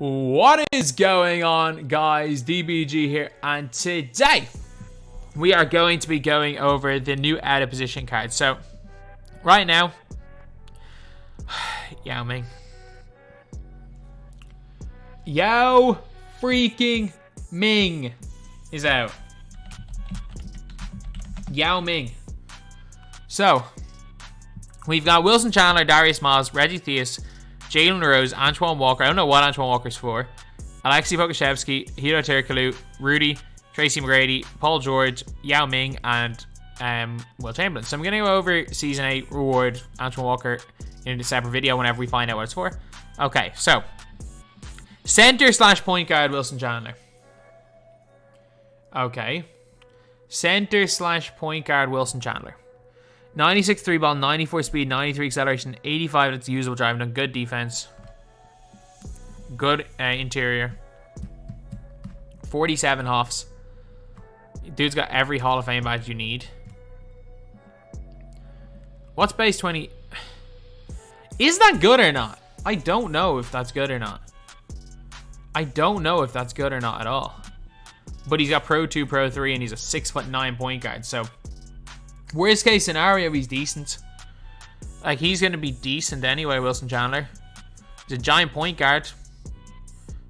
What is going on, guys? DBG here, and today we are going to be going over the new out of position card. So right now, Yao Ming, Yao freaking Ming is out. Yao Ming. So we've got Wilson Chandler, Darius Miles, Reggie, Theus, Jalen Rose, Antoine Walker. I don't know what Antoine Walker's for. Aleksej Pokusevski, Hedo, turkoglu, Rudy, Tracy, McGrady, Paul George, Yao Ming, and Chamberlain. So I'm going to go over Season 8 reward Antoine Walker in a separate video whenever we find out what it's for. Okay, so center / point guard Wilson Chandler. Okay. Center / point guard Wilson Chandler. 96 3 ball, 94 speed, 93 acceleration, 85 that's usable driving, done good defense. Good interior. 47 hoffs. Dude's got every Hall of Fame badge you need. What's base 20? Is that good or not? I don't know if that's good or not. I don't know if that's good or not at all. But he's got Pro 2, Pro 3, and he's a 6'9" point guard, so worst case scenario, he's decent. Like, he's going to be decent anyway, Wilson Chandler. He's a giant point guard.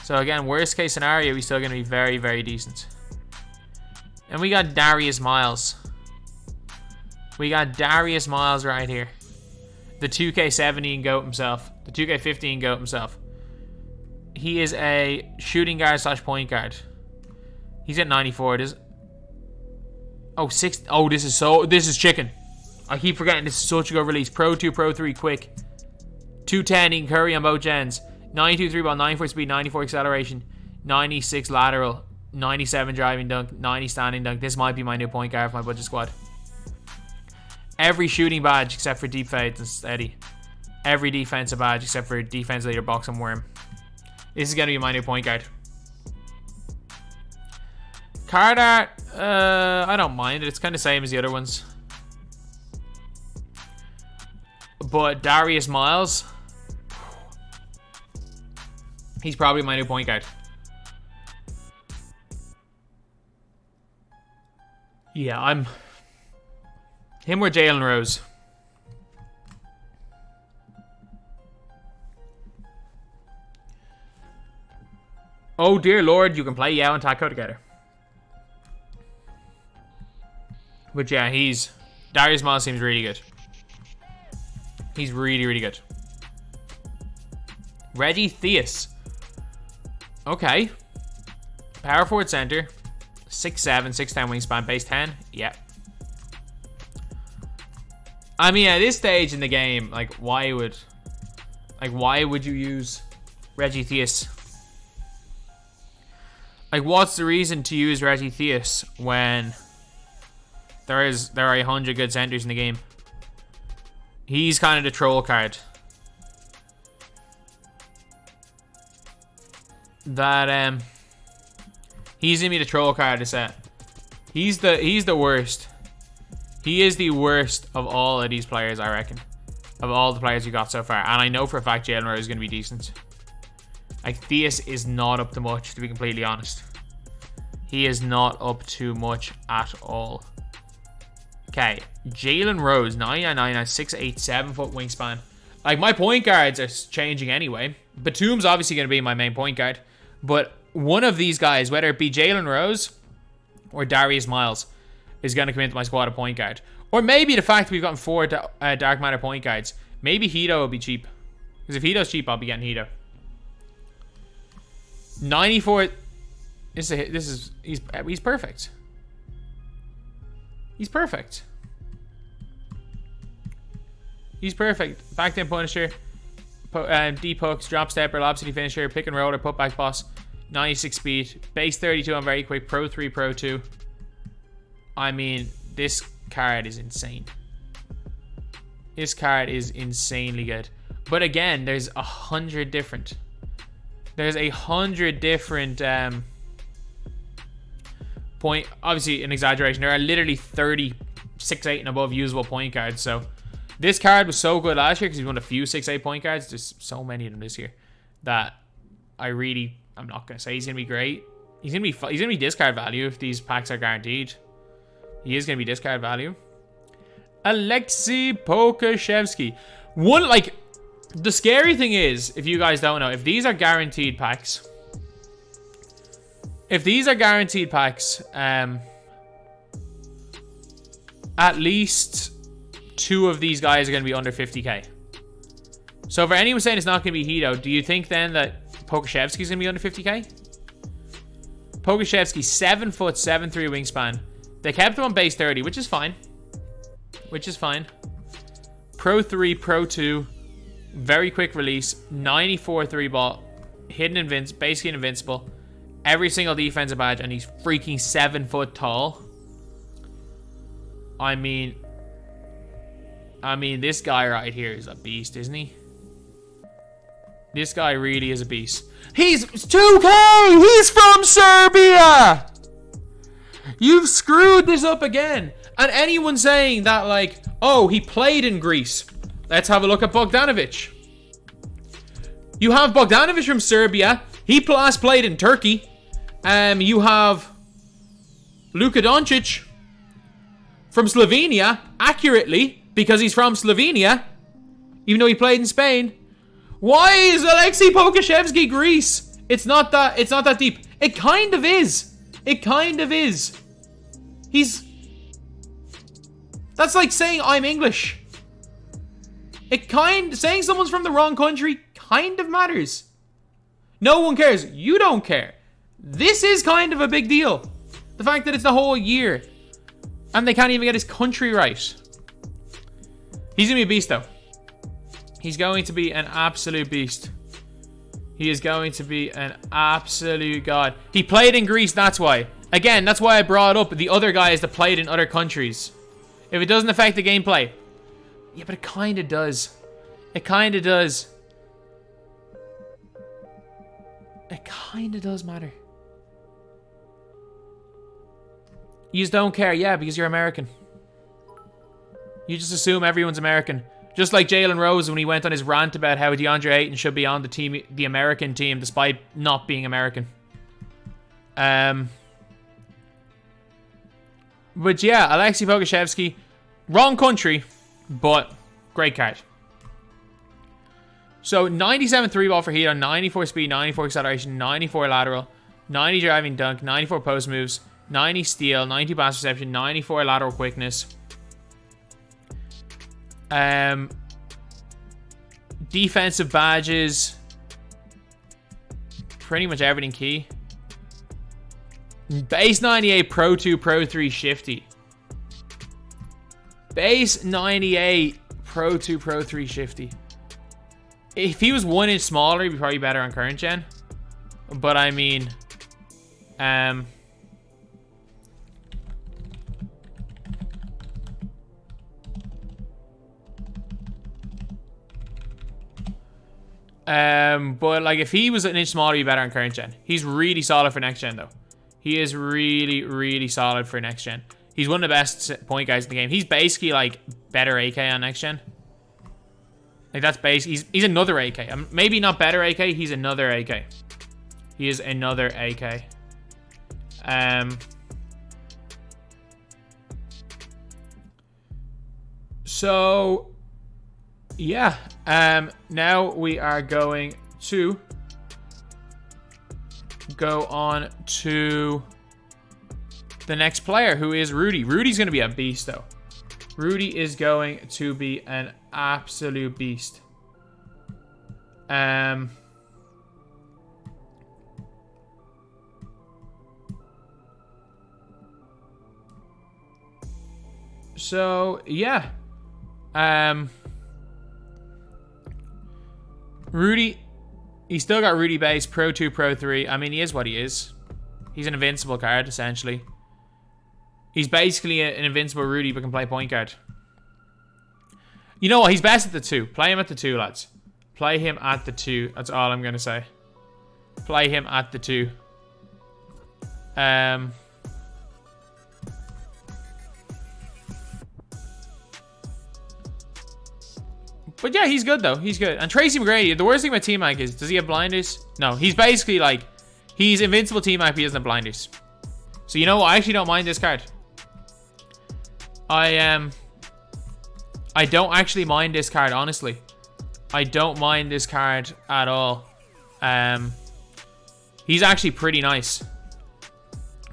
So, again, worst case scenario, he's still going to be very, very decent. And we got Darius Miles. We got Darius Miles right here. The 2K17 GOAT himself. The 2K15 GOAT himself. He is a shooting guard / point guard. He's at 94. Oh, 6. Oh, this is chicken. I keep forgetting this is such a good release. Pro 2, Pro 3, quick. 210, he can curry on both ends. 92 3 ball, 94 speed, 94 acceleration, 96 lateral, 97 driving dunk, 90 standing dunk. This might be my new point guard for my budget squad. Every shooting badge except for deep fades and steady. Every defensive badge except for defense leader, box, and worm. This is going to be my new point guard. Card art, I don't mind it. It's kind of the same as the other ones. But Darius Miles, he's probably my new point guard. Yeah, I'm him or Jalen Rose. Oh dear Lord, you can play Yao and Taco together. But yeah, Darius Miles seems really good. He's really, really good. Reggie, Theus. Okay. Power forward center. 6'7", 6'10" wingspan, base 10. Yeah. I mean, at this stage in the game, why would you use Reggie Theus? What's the reason to use Reggie Theus when there are 100 good centers in the game? He's kind of the troll card. That he's gonna be the troll card of the set. He's the worst. He is the worst of all of these players, I reckon. Of all the players we got so far. And I know for a fact Jalen Rose is gonna be decent. Theus is not up to much, to be completely honest. He is not up to much at all. Okay, Jalen Rose, 9'9", 6'8", 7-foot wingspan. My point guards are changing anyway. Batum's obviously going to be my main point guard. But one of these guys, whether it be Jalen Rose or Darius Miles, is going to come into my squad of point guard. Or maybe the fact we've gotten 4 Dark Matter point guards. Maybe Hedo will be cheap. Because if Hedo's cheap, I'll be getting Hedo. 94. He's perfect. He's perfect. He's perfect. Back then Punisher. Deep hooks, drop stepper, lob city finisher, pick and roller, putback boss. 96 speed. Base 32 on very quick. Pro 3, Pro 2. I mean, this card is insane. This card is insanely good. But again, there's 100 different. There's 100 different point, obviously an exaggeration. There are literally 30 6'8" and above usable point guards. So this card was so good last year because he's one of the few 6'8" point guards. There's so many of them this year that I'm not gonna say he's gonna be great. He's gonna be discard value if these packs are guaranteed. He is gonna be discard value. Aleksej Pokusevski. The scary thing is, if you guys don't know, if these are guaranteed packs, at least 2 of these guys are going to be under 50k. So for anyone saying it's not going to be Hedo, do you think then that Pokusevski is going to be under 50k? Pokusevski, 7 foot, 7'3" wingspan. They kept him on base 30, which is fine. Pro 3, Pro 2, very quick release, 94 3-ball, basically invincible. Every single defensive badge, and he's freaking 7 foot tall. I mean, this guy right here is a beast, isn't he? This guy really is a beast. He's 2K! He's from Serbia! You've screwed this up again. And anyone saying that, like, oh, he played in Greece. Let's have a look at Bogdanovic. You have Bogdanovic from Serbia. He last played in Turkey. You have Luka Doncic from Slovenia, accurately, because he's from Slovenia, even though he played in Spain. Why is Aleksej Pokusevski Greece? It's not that deep. It kind of is. That's like saying I'm English. Saying someone's from the wrong country kind of matters. No one cares. You don't care. This is kind of a big deal. The fact that it's the whole year and they can't even get his country right. He's gonna be a beast though. He's going to be an absolute beast. He is going to be an absolute god. He played in Greece, that's why. Again, that's why I brought up the other guys that played in other countries. If it doesn't affect the gameplay. Yeah, but it kind of does. It kind of does. It kind of does matter. You just don't care, yeah, because you're American. You just assume everyone's American. Just like Jalen Rose when he went on his rant about how DeAndre Ayton should be on the American team despite not being American. But yeah, Aleksej Pokusevski, wrong country, but great card. So 97 3-ball for Hedo, 94 speed, 94 acceleration, 94 lateral, 90 driving dunk, 94 post moves, 90 steal, 90 pass reception, 94 lateral quickness. Defensive badges, pretty much everything key. Base 98, Pro 2, Pro 3 shifty. Base 98, Pro 2, Pro 3 shifty. If he was 1 inch smaller, he'd be probably better on current gen. But I mean, but like if he was an inch smaller, he'd be better on current gen. He's really solid for next gen though. He is really, really solid for next gen. He's one of the best point guys in the game. He's basically like better AK on next gen. Like that's base. He's another AK. Maybe not better AK. He's another AK. He is another AK. So yeah. Now we are going to go on to the next player, who is Rudy. Rudy's going to be a beast, though. Rudy is going to be an absolute beast. So, yeah. Rudy, he's still got Rudy base, Pro 2, Pro 3. I mean, he is what he is. He's an invincible card, essentially. He's basically an invincible Rudy, but can play point guard. You know what? He's best at the 2. Play him at the 2, lads. Play him at the 2. That's all I'm going to say. Play him at the 2. But yeah, he's good though. He's good. And Tracy McGrady, the worst thing about T-Mac is, does he have blinders? No, he's basically like, he's invincible T-Mac, but he doesn't have blinders. So you know what? I actually don't mind this card. I don't actually mind this card, honestly. I don't mind this card at all. He's actually pretty nice.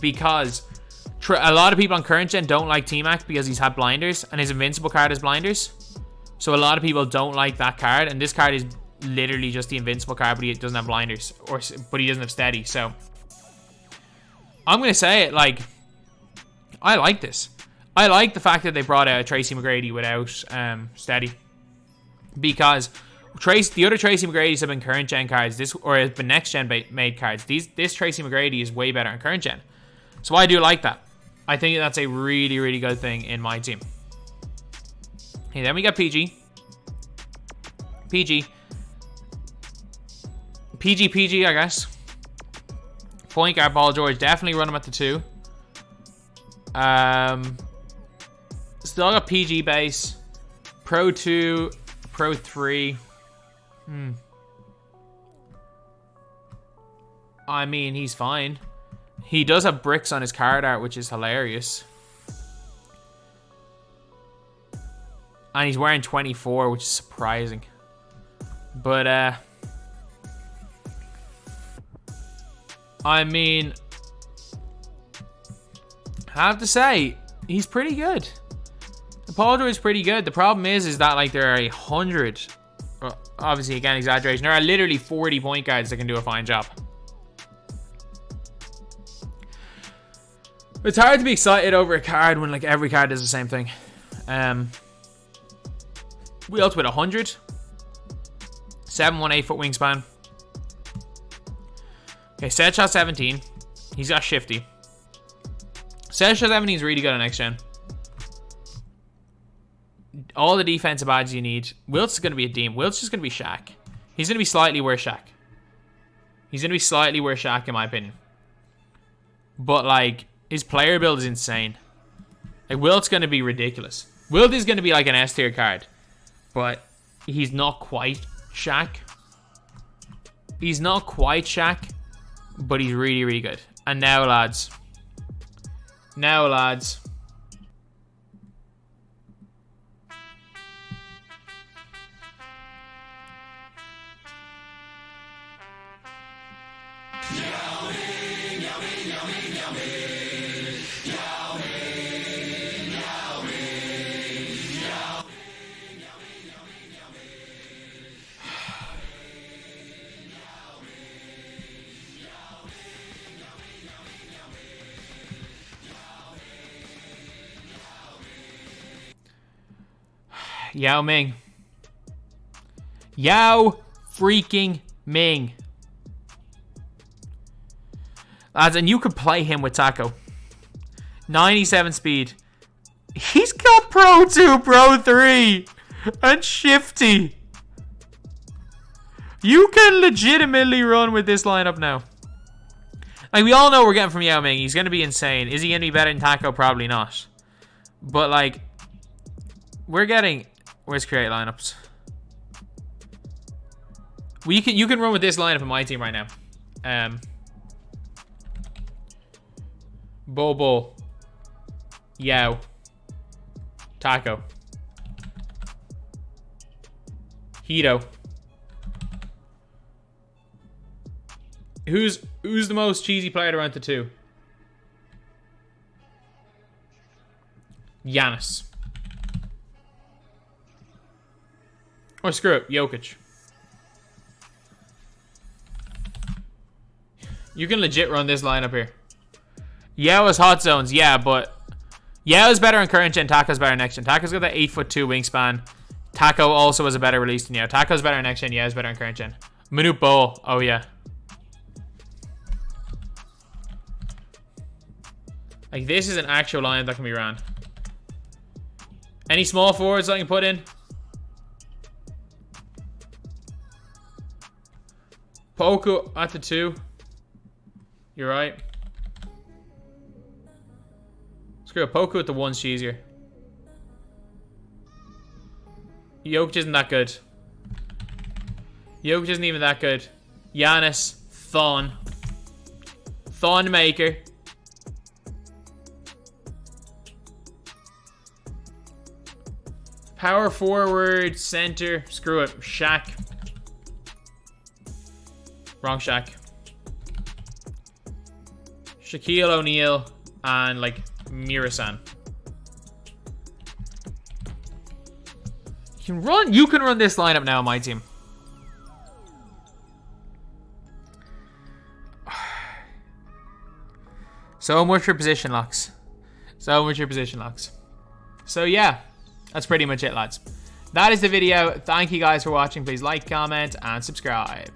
Because a lot of people on current gen don't like T-Mac because he's had blinders, and his invincible card has blinders. So a lot of people don't like that card, and this card is literally just the invincible card, but he doesn't have blinders, but he doesn't have steady. So I'm gonna say it, like, I like this. I like the fact that they brought out Tracy McGrady without steady, because the other Tracy McGrady's have been current gen cards, or have been next gen made cards. This Tracy McGrady is way better on current gen, so I do like that. I think that's a really, really good thing in my team. Okay, then we got PG. PG, I guess. Point guard Paul George, definitely run him at the 2. Still got PG base. Pro 2, Pro 3. I mean, he's fine. He does have bricks on his card art, which is hilarious. And he's wearing 24, which is surprising. But, I mean, I have to say, he's pretty good. Paul George is pretty good. The problem is that, like, there are 100, obviously, again, exaggeration. There are literally 40 point guards that can do a fine job. It's hard to be excited over a card when, like, every card does the same thing. Wilt with 100. 7'1", 8-foot wingspan. Okay, set shot 17. He's got shifty. Set shot 17 is really good on next gen. All the defensive badges you need. Wilt's going to be a Deem. Wilt's just going to be Shaq. He's going to be slightly worse Shaq. He's going to be slightly worse Shaq, in my opinion. But, like, his player build is insane. Like, Wilt's going to be ridiculous. Wilt is going to be like an S tier card. But he's not quite Shaq. He's not quite Shaq. But he's really, really good. And now, lads. Yao Ming. Yao freaking Ming. Lads, and you could play him with Taco. 97 speed. He's got Pro 2, Pro 3, and Shifty. You can legitimately run with this lineup now. Like, we all know we're getting from Yao Ming. He's going to be insane. Is he going to be better than Taco? Probably not. But, like, we're getting... Where's create lineups? Well, you can run with this lineup in my team right now. Bobo. Yao. Taco. Hedo. Who's the most cheesy player to run to 2? Giannis. Or screw it, Jokic. You can legit run this lineup here. Yao has hot zones, yeah, but Yao's better on current gen, Taco's better on next gen. Taco's got that 8'2" wingspan. Taco also has a better release than Yao. Taco's better on next gen, Yao's better on current gen. Manute Bol, oh yeah. Like, this is an actual lineup that can be ran. Any small forwards I can put in? Poku at the 2. You're right. Screw it. Poku at the 1's easier. Jokic isn't that good. Jokic isn't even that good. Giannis. Thon. Thon maker. Power forward, center. Screw it. Shaq. Wrong Shaq. Shaquille O'Neal and like Mirasan. You can run this lineup now, my team. So much for position locks. So much for position locks. So yeah, that's pretty much it, lads. That is the video. Thank you guys for watching. Please like, comment, and subscribe.